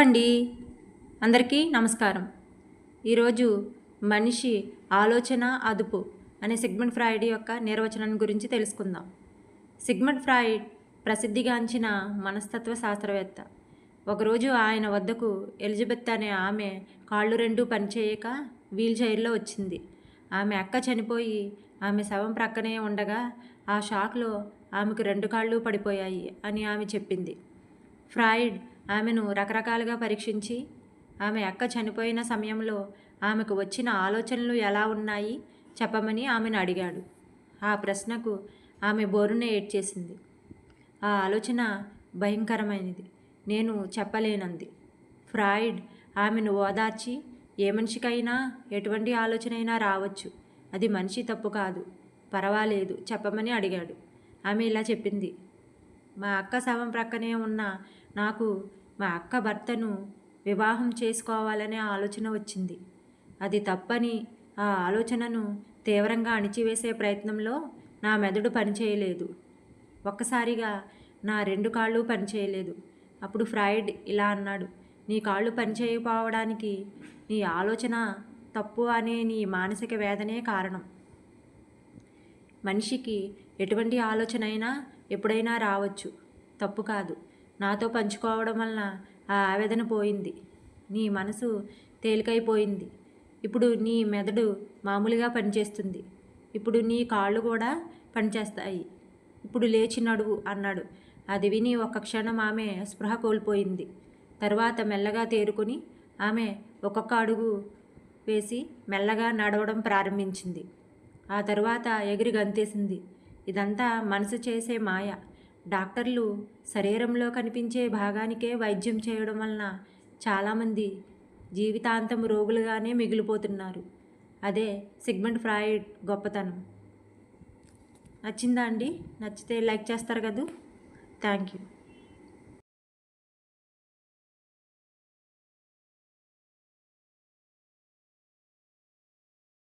అండి అందరికీ నమస్కారం. ఈరోజు మనిషి ఆలోచన అదుపు అనే సిగ్మండ్ ఫ్రాయిడ్ యొక్క నిర్వచనం గురించి తెలుసుకుందాం. సిగ్మండ్ ఫ్రాయిడ్ ప్రసిద్ధిగాంచిన మనస్తత్వ శాస్త్రవేత్త. ఒకరోజు ఆయన వద్దకు ఎలిజబెత్ అనే ఆమె కాళ్ళు రెండూ పనిచేయక వీల్ చైర్లో వచ్చింది. ఆమె అక్క చనిపోయి ఆమె శవం ప్రక్కనే ఉండగా ఆ షాక్లో ఆమెకు రెండు కాళ్ళు పడిపోయాయి అని ఆమె చెప్పింది. ఫ్రాయిడ్ ఆమెను రకరకాలుగా పరీక్షించి ఆమె అక్క చనిపోయిన సమయంలో ఆమెకు వచ్చిన ఆలోచనలు ఎలా ఉన్నాయి చెప్పమని ఆమెను అడిగాడు. ఆ ప్రశ్నకు ఆమె బోరున ఏడ్చేసింది. ఆ ఆలోచన భయంకరమైనది, నేను చెప్పలేనంది. ఫ్రాయిడ్ ఆమెను ఓదార్చి, ఏ మనిషికైనా ఎటువంటి ఆలోచన అయినా రావచ్చు, అది మనిషి తప్పు కాదు, పర్వాలేదు చెప్పమని అడిగాడు. ఆమె ఇలా చెప్పింది, మా అక్క శవం ప్రక్కనే ఉన్న నాకు మా అక్క భర్తను వివాహం చేసుకోవాలనే ఆలోచన వచ్చింది. అది తప్పని ఆ ఆలోచనను తీవ్రంగా అణిచివేసే ప్రయత్నంలో నా మెదడు పనిచేయలేదు. ఒక్కసారిగా నా రెండు కాళ్ళు పనిచేయలేదు. అప్పుడు ఫ్రాయిడ్ ఇలా అన్నాడు, నీ కాళ్ళు పనిచేయకపోవడానికి నీ ఆలోచన తప్పు అనే నీ మానసిక వేదనే కారణం. మనిషికి ఎటువంటి ఆలోచన అయినా ఎప్పుడైనా రావచ్చు, తప్పు కాదు. నాతో పంచుకోవడం వలన ఆ ఆవేదన పోయింది. నీ మనసు తేలికైపోయింది. ఇప్పుడు నీ మెదడు మామూలుగా పనిచేస్తుంది. ఇప్పుడు నీ కాళ్ళు కూడా పనిచేస్తాయి. ఇప్పుడు లేచి నడువు అన్నాడు. అది విని ఒక్క క్షణం ఆమె స్పృహ కోల్పోయింది. తర్వాత మెల్లగా తేరుకొని ఆమె ఒక్కొక్క అడుగు వేసి మెల్లగా నడవడం ప్రారంభించింది. ఆ తరువాత ఎగిరి గంతేసింది. ఇదంతా మనసు చేసే మాయ. డాక్టర్లు శరీరంలో కనిపించే భాగానికే వైద్యం చేయడం వలన చాలామంది జీవితాంతం రోగులుగానే మిగిలిపోతున్నారు. అదే సిగ్మండ్ ఫ్రాయిడ్ గొప్పతనం. నచ్చిందా అండి? నచ్చితే లైక్ చేస్తారు కదా. Thank you.